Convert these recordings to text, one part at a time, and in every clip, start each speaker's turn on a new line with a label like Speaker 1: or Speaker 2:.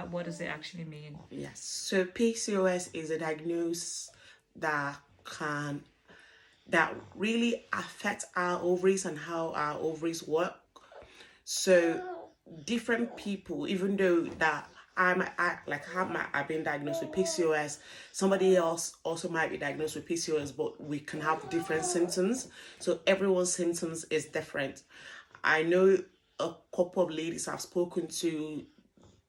Speaker 1: that? What does it actually mean?
Speaker 2: Yes. So PCOS is a diagnosis that really affects our ovaries and how our ovaries work. So different people, even though that I've been diagnosed with PCOS, somebody else also might be diagnosed with PCOS, but we can have different symptoms. So everyone's symptoms is different. I know a couple of ladies I've spoken to,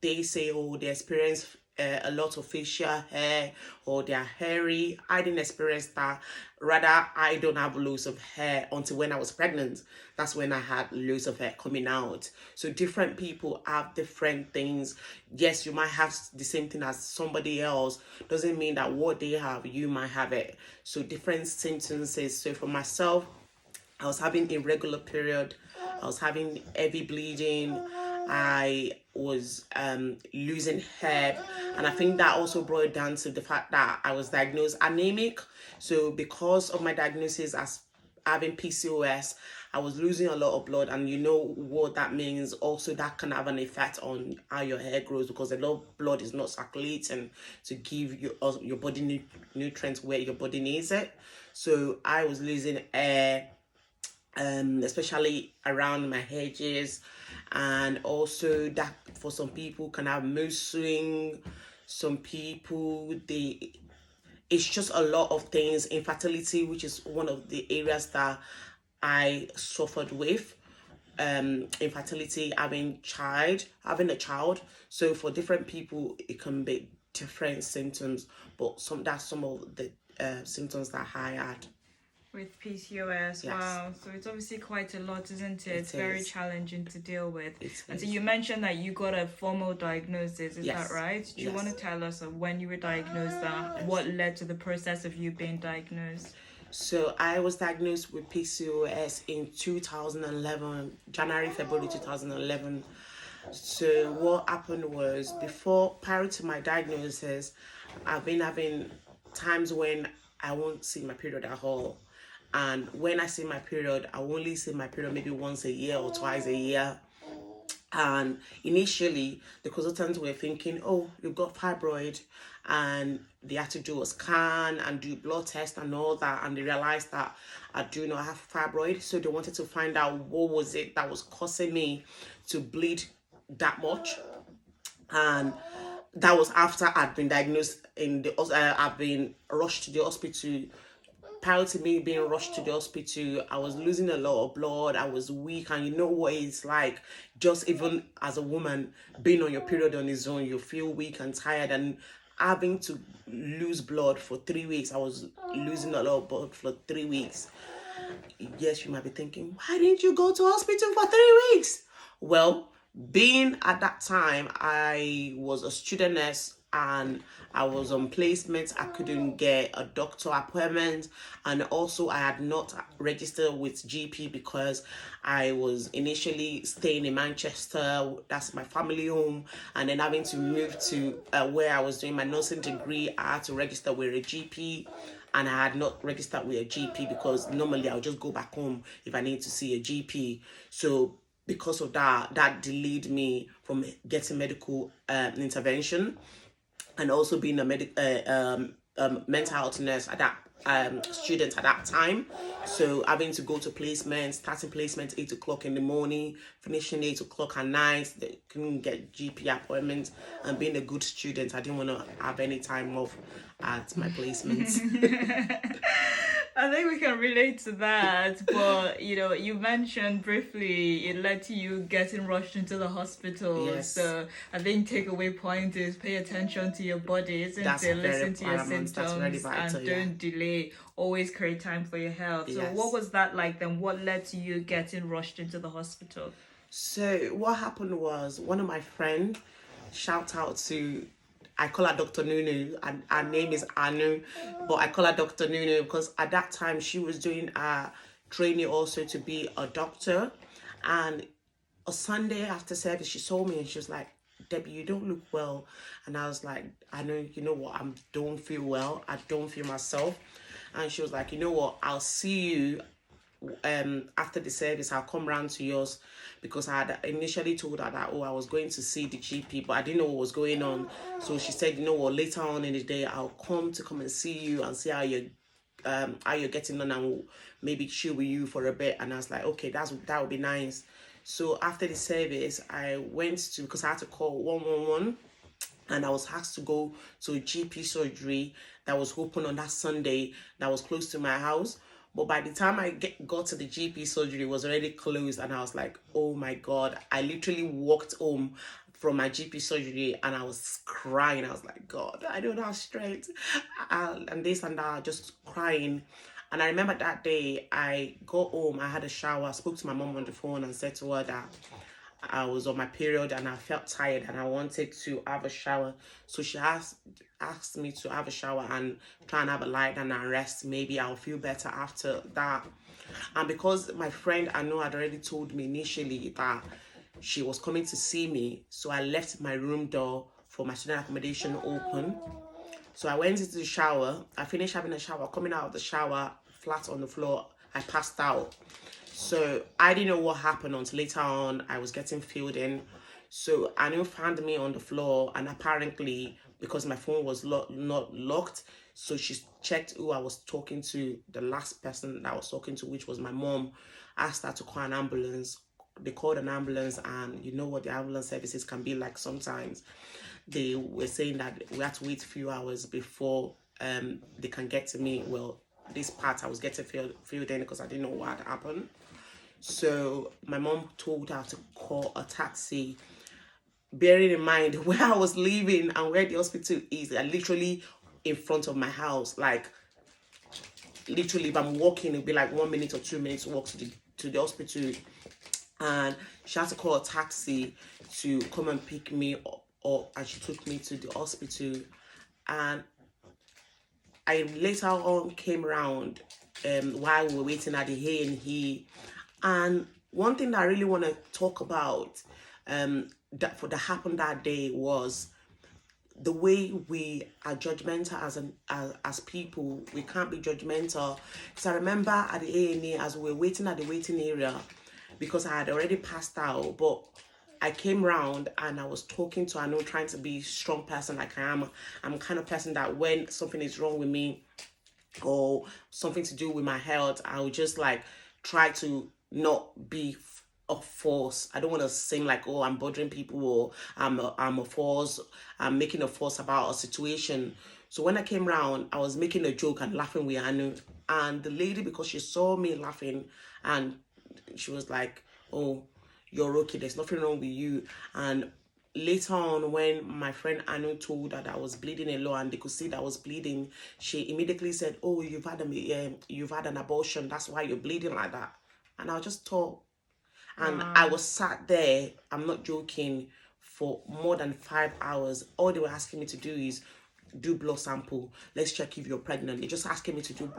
Speaker 2: they say, oh, they experience a lot of facial hair, or they're hairy. I didn't experience that. Rather, I don't have loads of hair until when I was pregnant. That's when I had loads of hair coming out. So different people have different things. Yes, you might have the same thing as somebody else. Doesn't mean that what they have, you might have it. So different symptoms. So for myself, I was having irregular period. I was having heavy bleeding. I was losing hair, and I think that also brought it down to the fact that I was diagnosed anemic. So because of my diagnosis as having PCOS, I was losing a lot of blood, and you know what that means. Also, that can have an effect on how your hair grows, because a lot of blood is not circulating to give your body nutrients where your body needs it. So I was losing hair, especially around my edges, and also that for some people can have mood swing. Some people, it's just a lot of things. Infertility, which is one of the areas that I suffered with. Infertility, having a child. So for different people, it can be different symptoms, but that's some of the symptoms that I had.
Speaker 1: With PCOS,
Speaker 2: Yes.
Speaker 1: wow. So it's obviously quite a lot, isn't it? It's
Speaker 2: It
Speaker 1: very
Speaker 2: is.
Speaker 1: challenging to deal with. And so
Speaker 2: is.
Speaker 1: you mentioned that you got a formal diagnosis, is
Speaker 2: Yes.
Speaker 1: that right? Do you
Speaker 2: Yes.
Speaker 1: want to tell us when you were diagnosed and what led to the process of you being diagnosed?
Speaker 2: So I was diagnosed with PCOS in 2011, January, February 2011. So what happened was, prior to my diagnosis, I've been having times when I won't see my period at all. And when I see my period, I only see my period maybe once a year or twice a year. And initially, the consultants were thinking, oh, you've got fibroid, and they had to do a scan and do blood test and all that, and they realized that I do not have fibroid. So they wanted to find out what was it that was causing me to bleed that much. And that was after I'd been diagnosed I've been rushed to the hospital. Prior to me being rushed to the hospital, I was losing a lot of blood. I was weak, and you know what it's like. Just even as a woman, being on your period on its own, you feel weak and tired, and having to lose blood for 3 weeks. I was losing a lot of blood for 3 weeks. Yes, you might be thinking, why didn't you go to hospital for 3 weeks? Well, being at that time, I was a student nurse and I was on placement. I couldn't get a doctor appointment, and also I had not registered with GP because I was initially staying in Manchester. That's my family home, and then having to move to where I was doing my nursing degree. I had to register with a GP, and I had not registered with a GP because normally I'll just go back home if I need to see a GP. So because of that delayed me from getting medical intervention, and also being a mental health nurse at that student at that time. So having to go to placement, starting placement 8 o'clock in the morning, finishing 8 o'clock at night. They couldn't get GP appointments, and being a good student, I didn't want to have any time off at my placements.
Speaker 1: I think we can relate to that, but you mentioned briefly it led to you getting rushed into the hospital.
Speaker 2: Yes.
Speaker 1: So I think takeaway point is pay attention to your body, isn't it? Listen to your symptoms and don't delay. Always create time for your health. So what was that like then? What led to you getting rushed into the hospital?
Speaker 2: So what happened was, one of my friends, shout out to, I call her Dr. Nunu, and her name is Anu, but I call her Dr. Nunu because at that time she was doing a training also to be a doctor. And a Sunday after service, she saw me and she was like, Debbie, you don't look well. And I was like, I know, you know what, I don't feel well. I don't feel myself. And she was like, you know what, I'll see you after the service, I'll come round to yours, because I had initially told her that, I was going to see the GP, but I didn't know what was going on. So she said, you know what, later on in the day, I'll come and see you and see how you're getting on, and we'll maybe chill with you for a bit. And I was like, okay, that would be nice. So after the service, I went to, because I had to call 111, and I was asked to go to a GP surgery that was open on that Sunday, that was close to my house. But by the time I got to the GP surgery, it was already closed, and I was like, oh my God. I literally walked home from my GP surgery and I was crying. I was like, God, I don't have strength. And this and that, just crying. And I remember that day, I got home, I had a shower, spoke to my mom on the phone and said to her that I was on my period and I felt tired and I wanted to have a shower. So she asked me to have a shower and try and have a lie down and rest. Maybe I'll feel better after that. And because my friend I know had already told me initially that she was coming to see me, so I left my room door for my student accommodation open. So I went into the shower. I finished having a shower. Coming out of the shower, flat on the floor, I passed out. So I didn't know what happened until later on. I was getting filled in. So Anu found me on the floor, and apparently, because my phone was not locked, so she checked who I was talking to. The last person that I was talking to, which was my mom, asked her to call an ambulance. They called an ambulance, and you know what the ambulance services can be like sometimes. They were saying that we had to wait a few hours before they can get to me. Well, this part I was getting filled in because I didn't know what had happened. So my mom told her to call a taxi, bearing in mind where I was living and where the hospital is, literally in front of my house. Like, literally, if I'm walking, it'll be like 1 minute or 2 minutes walk to the hospital. And she had to call a taxi to come and pick me up, and she took me to the hospital. And I later on came around while we were waiting at the A&E. And one thing that I really want to talk about that happened that day was the way we are judgmental as people. We can't be judgmental. Because I remember at the A&E, as we were waiting at the waiting area, because I had already passed out, but I came round and I was talking to Anu, trying to be a strong person like I am. I'm the kind of person that when something is wrong with me or something to do with my health, I would just like try to not be a force. I don't want to seem like, oh, I'm bothering people, or I'm a force. I'm making a fuss about a situation. So when I came round, I was making a joke and laughing with Anu. And the lady, because she saw me laughing, and she was like, oh, you're okay, there's nothing wrong with you. And later on, when my friend Anu told her that I was bleeding a lot and they could see that I was bleeding, she immediately said, oh, you've had an abortion, that's why you're bleeding like that. And I just thought, and I was sat there, I'm not joking, for more than 5 hours. All they were asking me to do is do blood sample. Let's check if you're pregnant. They're just asking me to do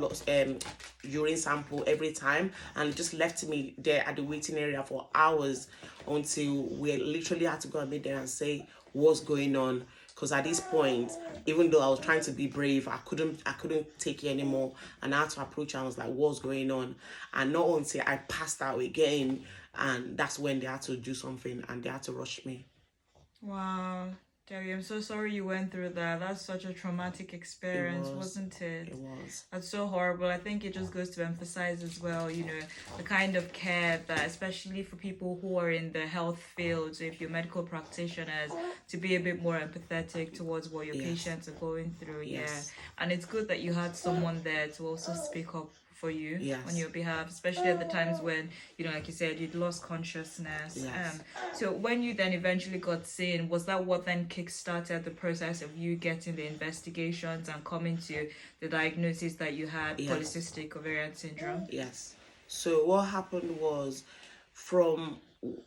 Speaker 2: urine sample every time, and just left me there at the waiting area for hours until we literally had to go and meet there and say what's going on. Because at this point, even though I was trying to be brave, I couldn't take it anymore, and I had to approach her. I was like, what's going on? And not until I passed out again, and that's when they had to do something and they had to rush me.
Speaker 1: Wow, Jerry, I'm so sorry you went through that. That's such a traumatic experience, wasn't it?
Speaker 2: It was.
Speaker 1: That's so horrible. I think it just goes to emphasize as well, the kind of care that, especially for people who are in the health field, so if you're medical practitioners, to be a bit more empathetic towards what your patients are going through. Yes. Yeah. And it's good that you had someone there to also speak up for you on your behalf, especially at the times when, like you said, you'd lost consciousness.
Speaker 2: Yes.
Speaker 1: So when you then eventually got seen, was that what then kick-started the process of you getting the investigations and coming to the diagnosis that you had polycystic ovarian syndrome?
Speaker 2: Yes. So what happened was,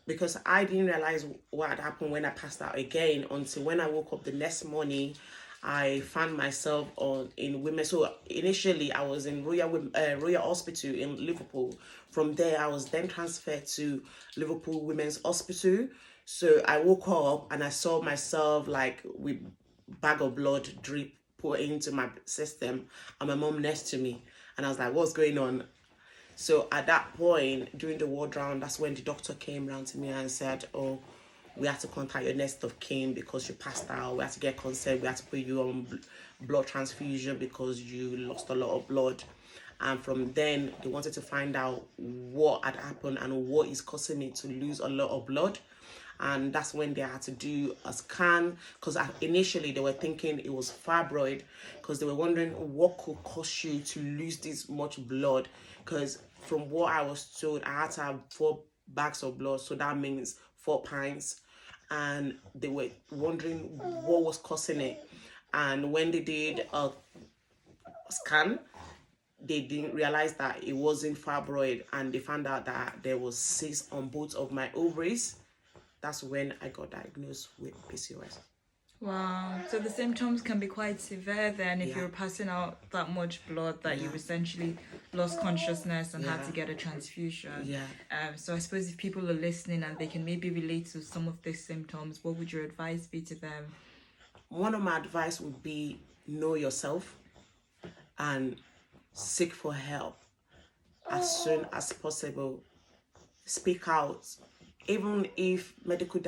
Speaker 2: because I didn't realize what had happened when I passed out again until when I woke up the next morning. I found myself in women. So initially, I was in Royal Hospital in Liverpool. From there, I was then transferred to Liverpool Women's Hospital. So I woke up and I saw myself like with bag of blood put into my system, and my mom next to me. And I was like, what's going on? So at that point, during the ward round, that's when the doctor came round to me and said, oh, we have to contact your next of kin because you passed out. We have to get consent. We have to put you on blood transfusion because you lost a lot of blood. And from then, they wanted to find out what had happened and what is causing me to lose a lot of blood. And that's when they had to do a scan, because initially they were thinking it was fibroid, because they were wondering what could cause you to lose this much blood. Because from what I was told, I had to have 4 bags of blood, so that means 4 pints. And they were wondering what was causing it. And when they did a scan, they didn't realize that it wasn't fibroid, and they found out that there was cysts on both of my ovaries. That's when I got diagnosed with PCOS.
Speaker 1: Wow. So the symptoms can be quite severe then if you're passing out that much blood that you essentially lost consciousness and had to get a transfusion.
Speaker 2: Yeah.
Speaker 1: So I suppose if people are listening and they can maybe relate to some of these symptoms, what would your advice be to them?
Speaker 2: One of my advice would be know yourself and seek for help as soon as possible. Speak out. Even if medical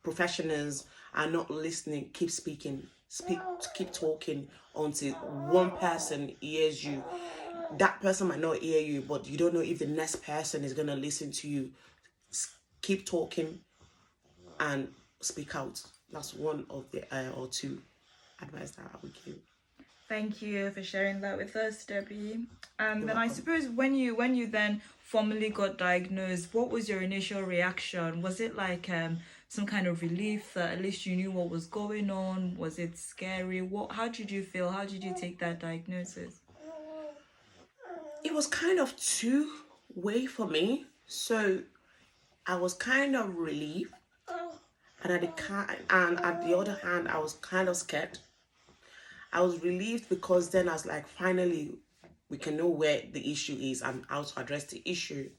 Speaker 2: professionals are not listening, keep speaking. Keep talking until one person hears you. That person might not hear you, but you don't know if the next person is going to listen to you. Keep talking and speak out. That's one of the or two advice that I would give.
Speaker 1: Thank you for sharing that with us, Debbie. Then I suppose when you then formally got diagnosed, what was your initial reaction? Was it like some kind of relief that at least you knew what was going on? Was it scary? How did you feel? How did you take that diagnosis?
Speaker 2: It was kind of two-way for me. So I was kind of relieved, and at the other hand, I was kind of scared. I was relieved because then I was like, finally, we can know where the issue is and how to address the issue.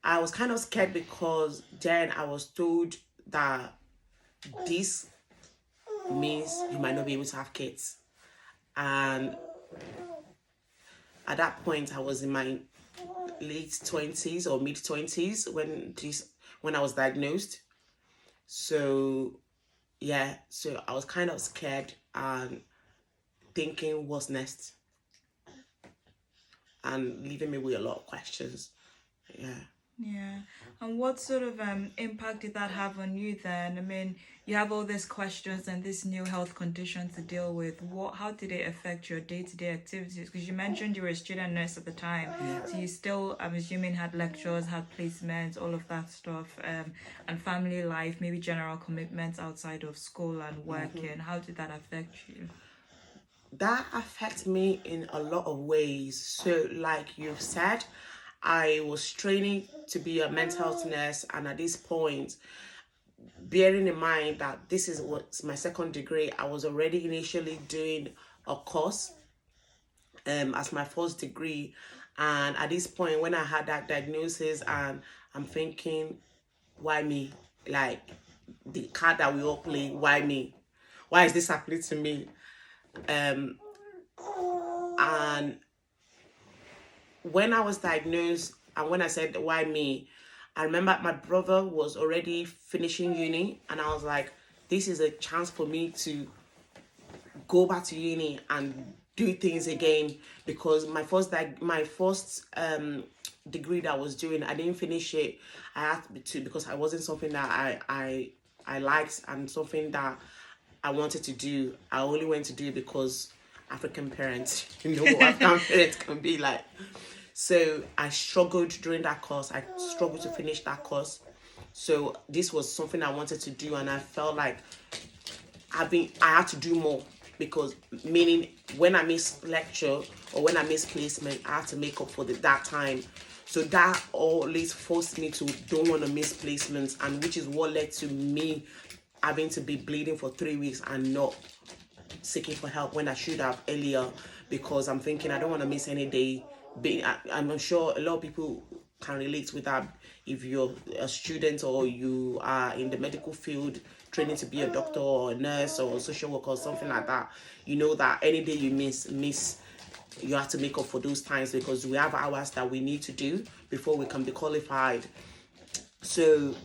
Speaker 2: I was kind of scared because then I was told that this means you might not be able to have kids. And at that point, I was in my late 20s or mid 20s when I was diagnosed. So yeah, so I was kind of scared and thinking what's next, and leaving me with a lot of questions.
Speaker 1: Yeah. And what sort of impact did that have on you then? I mean, you have all these questions and this new health condition to deal with. How did it affect your day-to-day activities? Because you mentioned you were a student nurse at the time. So you still, I'm assuming, had lectures, had placements, all of that stuff, and family life, maybe general commitments outside of school and working. How did that affect you?
Speaker 2: That affects me in a lot of ways. So like you've said, I was training to be a mental health nurse, and at this point, bearing in mind that this is what's my second degree, I was already initially doing a course as my first degree. And at this point, when I had that diagnosis, and I'm thinking, why me? Like the card that we all play, why me? Why is this happening to me? And when I was diagnosed and when I said why me, I remember my brother was already finishing uni, and I was like, this is a chance for me to go back to uni and do things again, because my first degree that I was doing, I didn't finish it. I had to, because it wasn't something that I liked and something that I wanted to do. I only went to do it because African parents, you know what African parents can be like. So I struggled during that course. I struggled to finish that course. So this was something I wanted to do, and I felt like I had to do more, because meaning when I miss lecture or when I miss placement, I had to make up for that time. So that always forced me to don't want to miss placements, and which is what led to me having to be bleeding for 3 weeks and not seeking for help when I should have earlier, because I'm thinking I don't want to miss any day. I'm sure a lot of people can relate with that. If you're a student or you are in the medical field training to be a doctor or a nurse or a social worker or something like that, you know that any day you miss you have to make up for those times because we have hours that we need to do before we can be qualified. So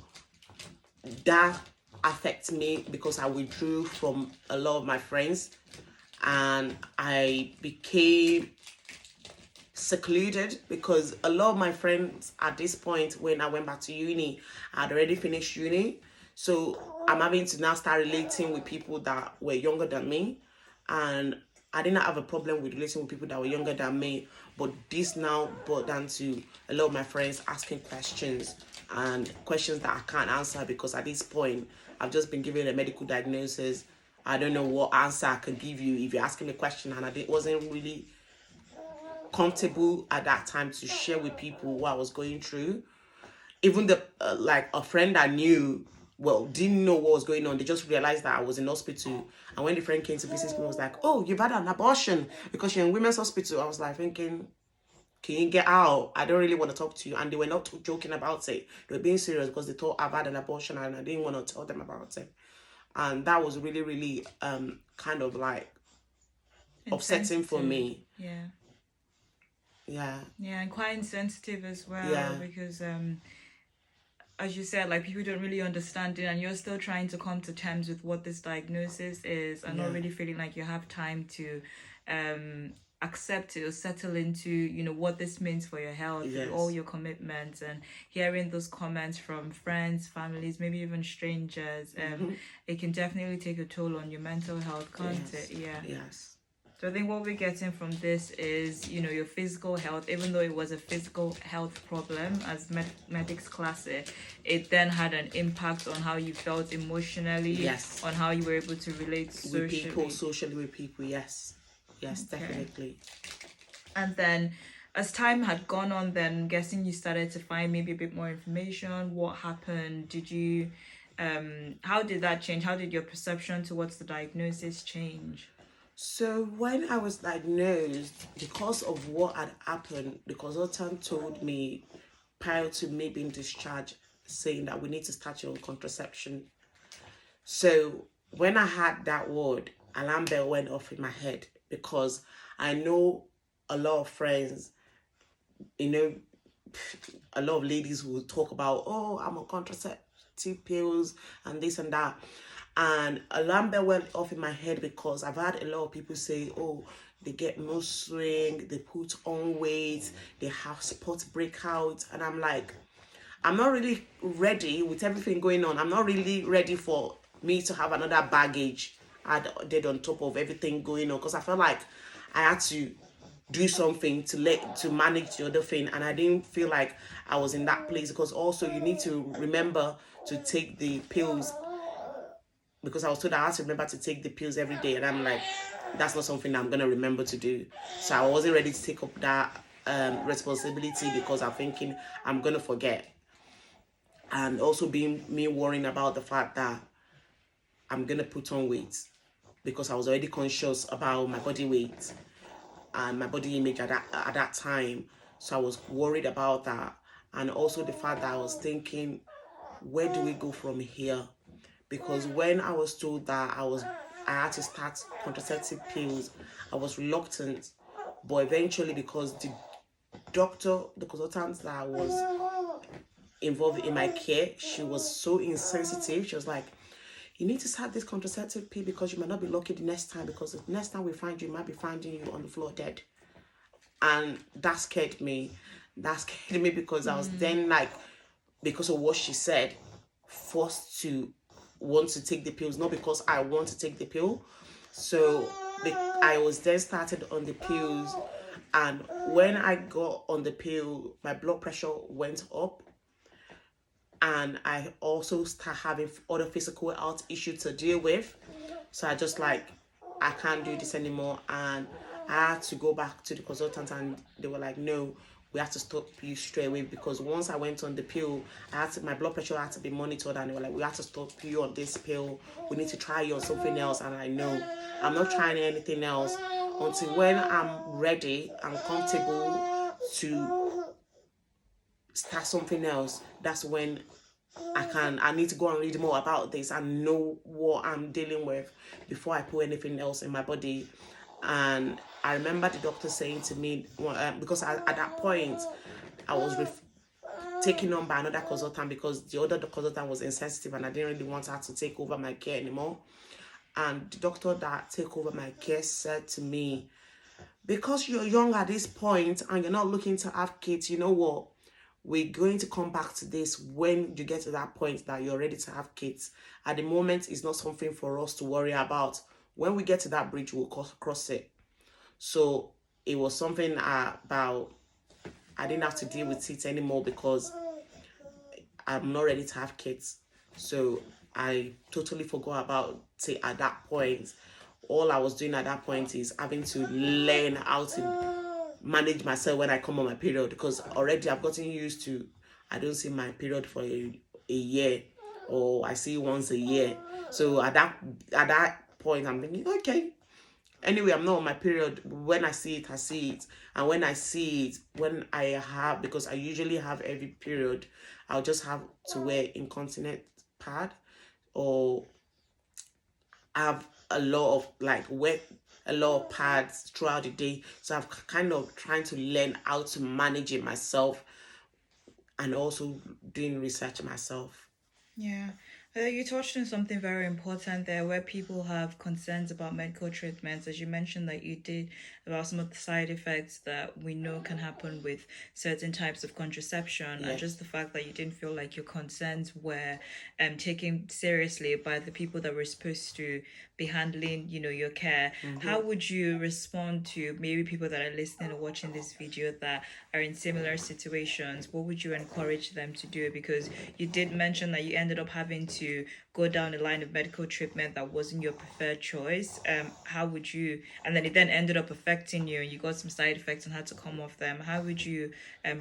Speaker 2: that affects me because I withdrew from a lot of my friends and I became secluded because a lot of my friends at this point, when I went back to uni, I had already finished uni. So I'm having to now start relating with people that were younger than me. And I didn't have a problem with relating with people that were younger than me. But this now brought down to a lot of my friends asking questions and questions that I can't answer because at this point, I've just been given a medical diagnosis. I don't know what answer I can give you if you're asking me a question and I wasn't really comfortable at that time to share with people what I was going through. Even the like a friend I knew, well, didn't know what was going on. They just realized that I was in hospital. And when the friend came to visit me, I was like, "Oh, you've had an abortion because you're in women's hospital." I was like thinking, "Can you get out? I don't really want to talk to you." And they were not joking about it. They were being serious because they thought I've had an abortion and I didn't want to tell them about it. And that was really, really kind of like upsetting for me.
Speaker 1: Yeah.
Speaker 2: Yeah.
Speaker 1: Yeah, and quite insensitive as well.
Speaker 2: Yeah.
Speaker 1: Because as you said, like people don't really understand it and you're still trying to come to terms with what this diagnosis is and not really feeling like you have time to accept it or settle into, you know, what this means for your health, all your commitments, and hearing those comments from friends, families, maybe even strangers. It can definitely take a toll on your mental health, can't it? Yeah.
Speaker 2: Yes.
Speaker 1: So I think what we're getting from this is, you know, your physical health, even though it was a physical health problem, as medics class it, it then had an impact on how you felt emotionally, on how you were able to relate
Speaker 2: socially with people, yes. Yes, okay. Definitely.
Speaker 1: And then as time had gone on, then I'm guessing you started to find maybe a bit more information. What happened? Did you, how did that change? How did your perception towards the diagnosis change?
Speaker 2: So when I was diagnosed, because of what had happened, the consultant told me prior to me being discharged, saying that we need to start you on contraception. So when I had that word, alarm bell went off in my head because I know a lot of friends, you know, a lot of ladies will talk about, "Oh, I'm on contraceptive pills and this and that." And alarm bell went off in my head because I've had a lot of people say, "Oh, they get mood swing, they put on weight, they have spot breakouts." And I'm like, I'm not really ready with everything going on. I'm not really ready for me to have another baggage added on top of everything going on, because I felt like I had to do something to manage the other thing, and I didn't feel like I was in that place. Because also you need to remember to take the pills, because I was told I had to remember to take the pills every day, and I'm like, that's not something I'm gonna remember to do. So I wasn't ready to take up that responsibility, because I'm thinking I'm gonna forget, and also being me worrying about the fact that I'm gonna put on weight, because I was already conscious about my body weight and my body image at that time. So I was worried about that, and also the fact that I was thinking, where do we go from here? Because when I was told that I had to start contraceptive pills, I was reluctant. But eventually, because the consultant that was involved in my care, she was so insensitive. She was like, "You need to start this contraceptive pill because you might not be lucky the next time, because the next time we find you, we might be finding you on the floor dead." And that scared me. Because I was then, like, because of what she said, forced to want to take the pills, not because I want to take the pill. So I was then started on the pills, and when I got on the pill, my blood pressure went up, and I also start having other physical health issues to deal with. So I just like, I can't do this anymore, and I had to go back to the consultant, and they were like, "No, we have to stop you straight away," because once I went on the pill, my blood pressure had to be monitored, and they were like, "We have to stop you on this pill. We need to try you on something else." And I know I'm not trying anything else until when I'm ready and comfortable to start something else. That's when I need to go and read more about this and know what I'm dealing with before I put anything else in my body. And I remember the doctor saying to me, because at that point I was taken on by another consultant because the other consultant was insensitive and I didn't really want her to take over my care anymore. And the doctor that took over my care said to me, because you're young at this point and you're not looking to have kids, you know what? We're going to come back to this when you get to that point that you're ready to have kids. At the moment, it's not something for us to worry about. When we get to that bridge, we'll cross it. So it was something about, I didn't have to deal with it anymore because I'm not ready to have kids. So I totally forgot about it at that point. All I was doing at that point is having to learn how to manage myself when I come on my period, because already I've gotten used to, I don't see my period for a year, or I see it once a year. So at that point I'm thinking, okay, anyway, I'm not on my period. When I see it, I see it. And when I see it, when I have, because I usually have every period, I'll just have to wear incontinent pad, or have a lot of wear a lot of pads throughout the day. So I've kind of trying to learn how to manage it myself, and also doing research myself.
Speaker 1: Yeah. You touched on something very important there where people have concerns about medical treatments. As you mentioned that you did, about some of the side effects that we know can happen with certain types of contraception,
Speaker 2: Yes.
Speaker 1: and just the fact that you didn't feel like your concerns were taken seriously by the people that were supposed to be handling, your care. How would you respond to maybe people that are listening or watching this video that are in similar situations? What would you encourage them to do? Because you did mention that you ended up having to go down a line of medical treatment that wasn't your preferred choice. How would you, and then it then ended up affecting you and you got some side effects and had to come off them. How would you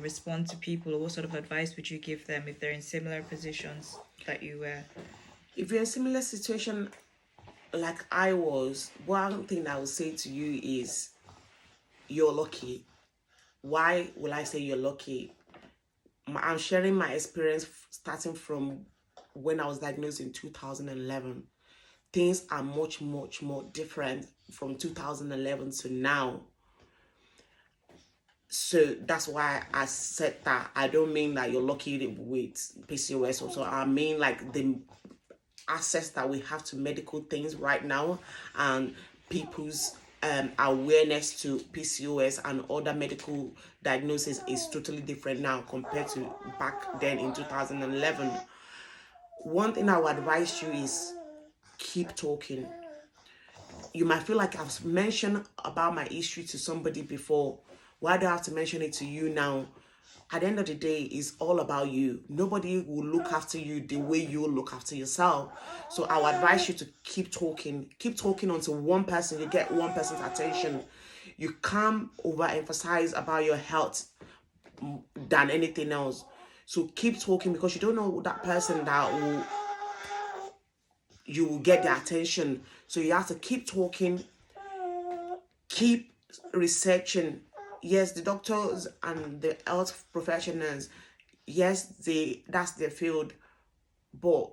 Speaker 1: respond to people, or what sort of advice would you give them if they're in similar positions that you were?
Speaker 2: If you're in a similar situation like I was, one thing I would say to you is, you're lucky. Why will I say you're lucky? I'm sharing my experience starting from when I was diagnosed in 2011. Things are much, much more different from 2011 to now. So that's why I said that. I don't mean that you're lucky with PCOS also. I mean like the access that we have to medical things right now, and people's awareness to PCOS and other medical diagnoses is totally different now compared to back then in 2011. One thing I would advise you is keep talking. You might feel like I've mentioned about my history to somebody before. Why do I have to mention it to you now? At the end of the day, it's all about you. Nobody will look after you the way you look after yourself. So I would advise you to keep talking until one person, you get one person's attention. You can't overemphasize about your health than anything else. So keep talking, because you don't know that person that you will get their attention. So you have to keep talking, keep researching. Yes, the doctors and the health professionals, yes, that's their field, but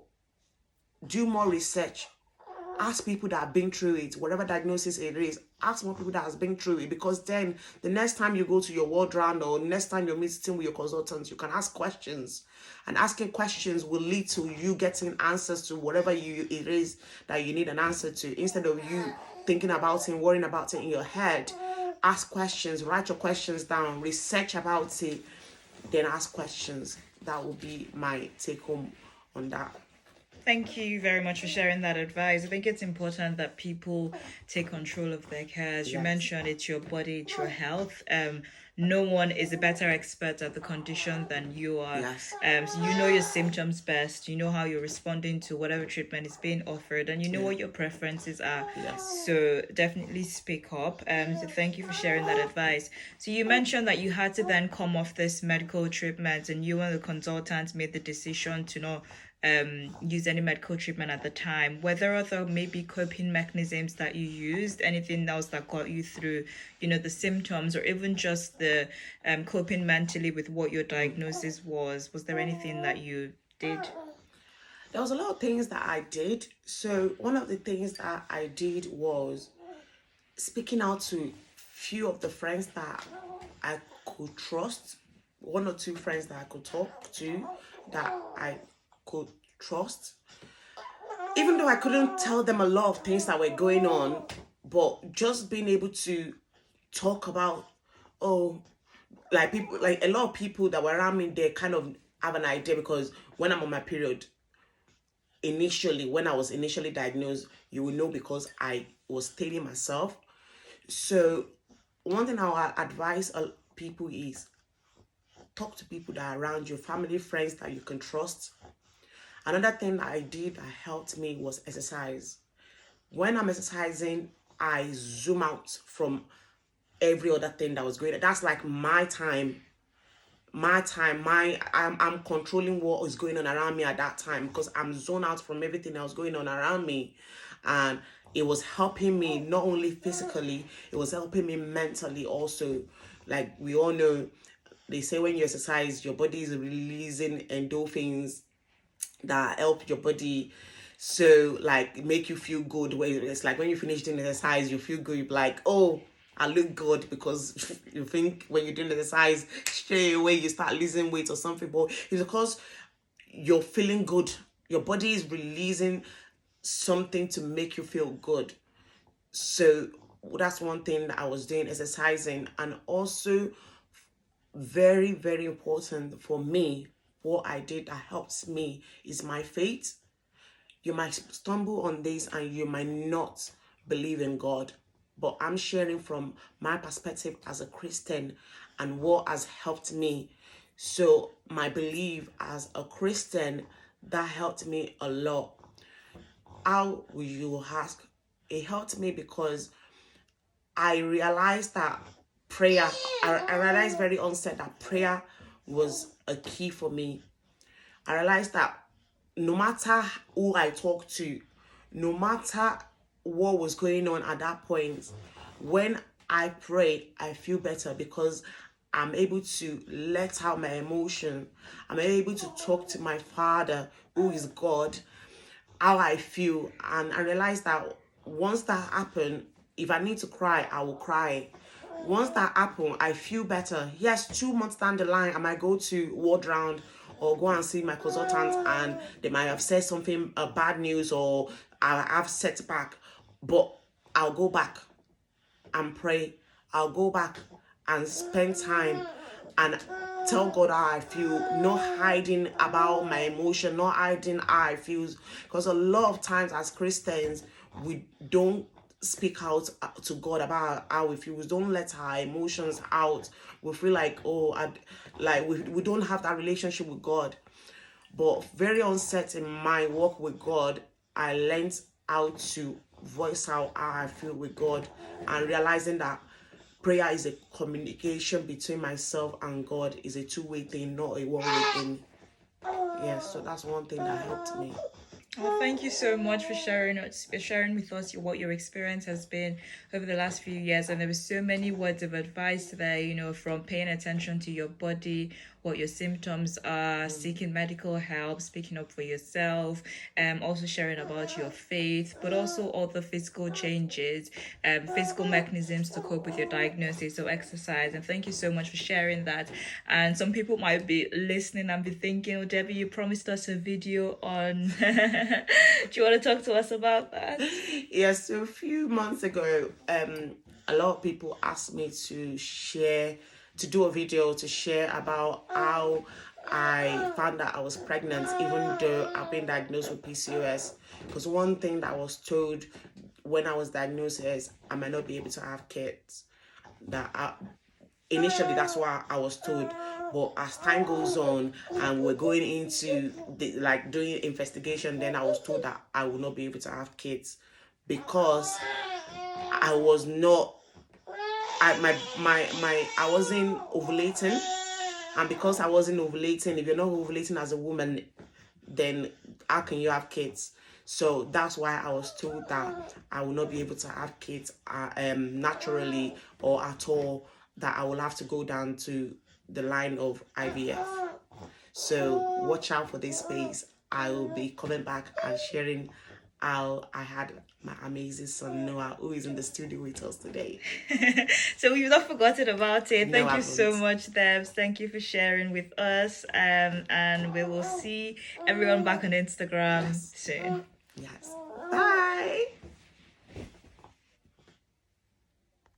Speaker 2: do more research. Ask people that have been through it, whatever diagnosis it is. Ask more people that has been through it, because then the next time you go to your ward round, or next time you're meeting with your consultants, you can ask questions, and asking questions will lead to you getting answers to whatever it is that you need an answer to, instead of you thinking about it, worrying about it in your head. Ask questions, write your questions down, research about it, then ask questions. That will be my take home on that.
Speaker 1: Thank you very much for sharing that advice. I think it's important that people take control of their care. As you mentioned, it's your body, it's your health. No one is a better expert at the condition than you are.
Speaker 2: Yes.
Speaker 1: So you know your symptoms best. You know how you're responding to whatever treatment is being offered, and you know what your preferences are.
Speaker 2: Yes.
Speaker 1: So definitely speak up. So thank you for sharing that advice. So you mentioned that you had to then come off this medical treatment, and you and the consultants made the decision to not use any medical treatment at the time. Were there other maybe coping mechanisms that you used? Anything else that got you through, the symptoms, or even just the coping mentally with what your diagnosis was? Was there anything that you did?
Speaker 2: There was a lot of things that I did. So one of the things that I did was, speaking out to few of the friends that I could trust, 1 or 2 friends that I could talk to, that I could trust. Even though I couldn't tell them a lot of things that were going on, but just being able to talk about, oh, like people, like a lot of people that were around me, they kind of have an idea, because when I'm on my period, initially, when I was initially diagnosed, you will know because I was staining myself. So one thing I would advise people is talk to people that are around you, family, friends that you can trust. Another thing that I did that helped me was exercise. When I'm exercising, I zoom out from every other thing that was going on. That's like my time. I'm controlling what is going on around me at that time, because I'm zoned out from everything that was going on around me. And it was helping me not only physically, it was helping me mentally also. Like we all know, they say when you exercise, your body is releasing endorphins that help your body, so like make you feel good. Where it's like when you finish doing exercise, you feel good, you're like, oh, I look good, because you think when you're doing exercise, straight away you start losing weight or something, but it's because you're feeling good. Your body is releasing something to make you feel good. So that's one thing that I was doing, exercising. And also very, very important for me, what I did that helps me is my faith. You might stumble on this and you might not believe in God, but I'm sharing from my perspective as a Christian and what has helped me. So my belief as a Christian, that helped me a lot. How will you ask? It helped me because I realized that prayer, I realized very onset that prayer was a key for me. I realized that no matter who I talk to, no matter what was going on at that point, when I pray, I feel better, because I'm able to let out my emotion. I'm able to talk to my Father, who is God, how I feel. And I realized that once that happened, if I need to cry, I will cry. Once that happened, I feel better. Yes, 2 months down the line, I might go to ward round or go and see my consultant, and they might have said something bad news, or I have setback, but I'll go back and pray. I'll go back and spend time and tell God how I feel, not hiding about my emotion, not hiding how I feel. Because a lot of times as Christians, we don't speak out to God about how we feel. We don't let our emotions out. We feel like, oh, we don't have that relationship with God. But very onset in my walk with God, I learned how to voice out how I feel with God, and realizing that prayer is a communication between myself and God, is a two-way thing, not a one-way thing. Yeah, so that's one thing that helped me.
Speaker 1: Well, thank you so much for sharing with us what your experience has been over the last few years. And there were so many words of advice there, from paying attention to your body, what your symptoms are, seeking medical help, speaking up for yourself, also sharing about your faith, but also all the physical changes, physical mechanisms to cope with your diagnosis, so exercise. And thank you so much for sharing that. And some people might be listening and be thinking, oh, Debbie, you promised us a video on do you want to talk to us about that?
Speaker 2: Yes, so a few months ago, a lot of people asked me to do a video to share about how I found that I was pregnant, even though I've been diagnosed with PCOS. Because one thing that I was told when I was diagnosed is I might not be able to have kids. Initially, that's what I was told. But as time goes on and we're going into doing investigation, then I was told that I will not be able to have kids, because I was not, I wasn't ovulating. And because I wasn't ovulating, if you're not ovulating as a woman, then how can you have kids? So that's why I was told that I will not be able to have kids naturally or at all, that I will have to go down to the line of IVF. So watch out for this space. I will be coming back and sharing I had my amazing son Noah, who is in the studio with us today.
Speaker 1: So we've not forgotten about it. Thank you so much, Debs. Thank you for sharing with us. And we will see everyone back on Instagram soon.
Speaker 2: Yes. Bye.